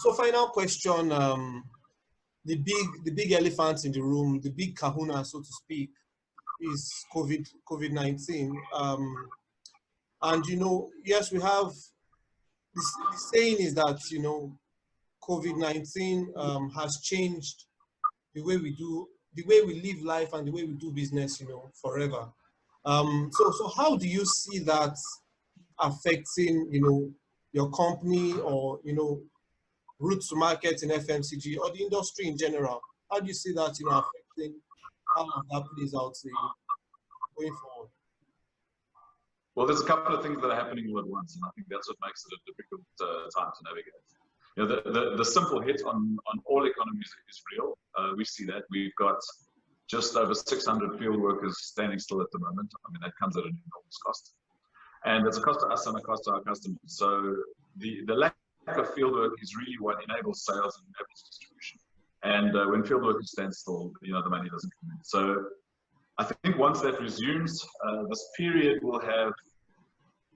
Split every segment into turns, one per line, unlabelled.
So final question, the big elephant in the room, the big kahuna, so to speak, is COVID-19. And yes, we have the saying is that COVID-19 has changed the way we live life and the way we do business, forever. So how do you see that affecting, your company or, route to market in FMCG or the industry in general? How do you see that, affecting how that plays out going forward?
Well, there's a couple of things that are happening all at once, and I think that's what makes it a difficult time to navigate. The simple hit on all economies is real. We see that. We've got just over 600 field workers standing still at the moment. I mean, that comes at an enormous cost. And it's a cost to us and a cost to our customers. So the lack of field work is really what enables sales and enables distribution. And when field workers stand still, the money doesn't come in. So I think once that resumes, this period will have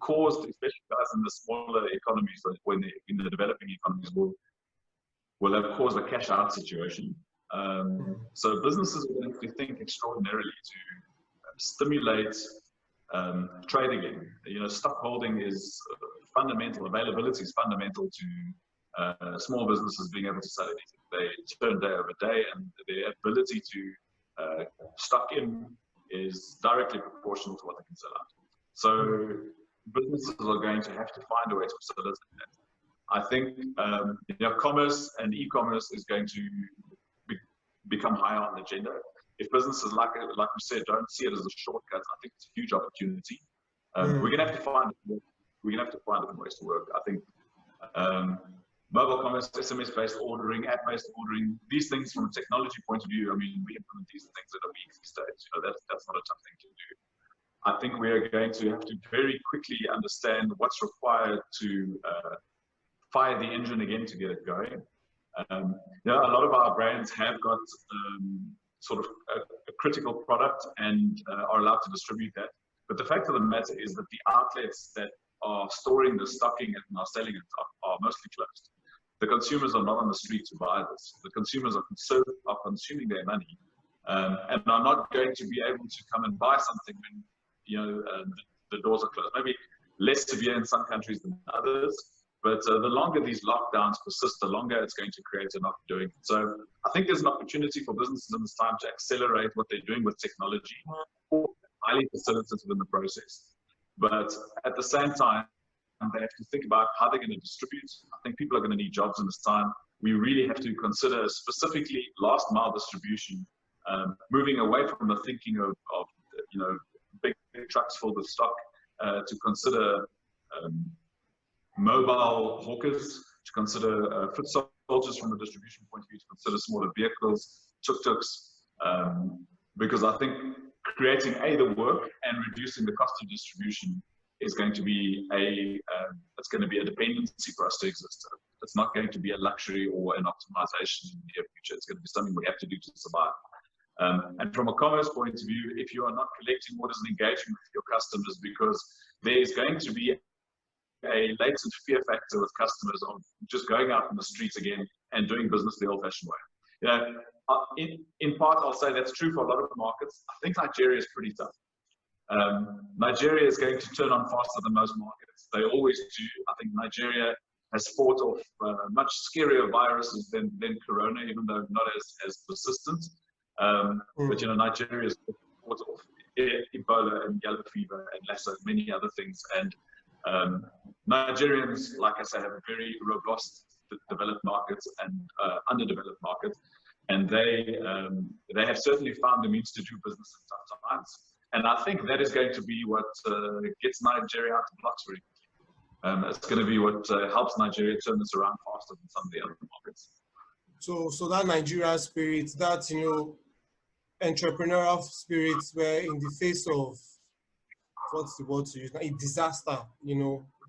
caused, especially guys in the smaller economies, when in the developing economies, will have caused a cash out situation. So businesses will have to think extraordinarily to stimulate trade again. Stock holding is fundamental. Availability is fundamental to small businesses being able to sell anything. They turn day over day, and their ability to stock in is directly proportional to what they can sell out. So businesses are going to have to find a way to facilitate that. I think commerce and e-commerce is going to become higher on the agenda. If businesses, like we said, don't see it as a shortcut, I think it's a huge opportunity. We're going to have to find different ways to work. I think mobile commerce, SMS-based ordering, app-based ordering, these things from a technology point of view, I mean, we implement these things at a weekly stage. That's not a tough thing to do. I think we are going to have to very quickly understand what's required to fire the engine again to get it going. A lot of our brands have got sort of a critical product and are allowed to distribute that. But the fact of the matter is that the outlets that are storing the stocking and are selling it are mostly closed. The consumers are not on the street to buy this. The consumers are consuming their money and are not going to be able to come and buy something when the doors are closed. Maybe less severe in some countries than others, but the longer these lockdowns persist, the longer it's going to create a not doing it. So I think there's an opportunity for businesses in this time to accelerate what they're doing with technology, or highly facilitative in the process. But at the same time, they have to think about how they're going to distribute. I think people are going to need jobs in this time. We really have to consider specifically last mile distribution, moving away from the thinking of big trucks filled with stock, to consider mobile hawkers, to consider foot soldiers from a distribution point of view, to consider smaller vehicles, tuk-tuks, because I think creating the work and reducing the cost of distribution is going to be it's going to be a dependency for us to exist. It's not going to be a luxury or an optimization in the near future. It's going to be something we have to do to survive. And from a commerce point of view, if you are not collecting orders and engaging with your customers, because there is going to be a latent fear factor with customers of just going out in the streets again and doing business the old-fashioned way. In part, I'll say that's true for a lot of markets. I think Nigeria is pretty tough. Nigeria is going to turn on faster than most markets. They always do. I think Nigeria has fought off much scarier viruses than Corona, even though not as persistent. But Nigeria has fought off Ebola and yellow fever and Lassa and many other things. And Nigerians, like I say, have a very robust developed markets and underdeveloped markets, and they have certainly found the means to do business in tough times. And I think that is going to be what gets Nigeria out of blocks very quickly. It's going to be what helps Nigeria turn this around faster than some of the other markets.
So that Nigeria spirit, that entrepreneurial spirit, where in the face of what's the word to use now, a disaster,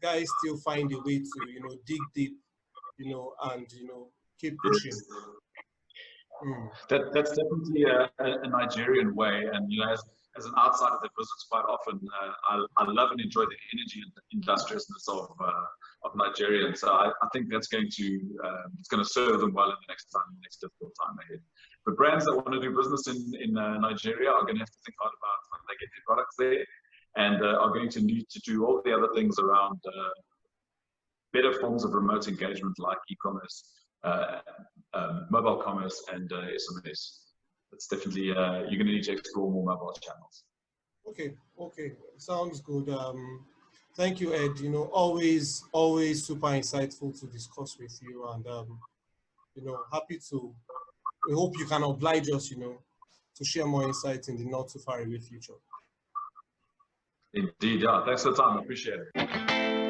guys still find a way to dig deep, and keep pushing.
That's definitely a Nigerian way, and as an outsider that visits quite often, I love and enjoy the energy and the industriousness of Nigeria, and so I think that's going to it's going to serve them well in the next difficult time ahead. But brands that want to do business in Nigeria are going to have to think hard about how they get their products there, and are going to need to do all the other things around better forms of remote engagement like e-commerce, mobile commerce, and SMS. It's definitely you're going to need to explore more mobile channels.
Okay, sounds good. Thank you, Ed. Always super insightful to discuss with you, and happy to. We hope you can oblige us, to share more insights in the not too far away future.
Indeed, yeah. Thanks for the time. I appreciate it.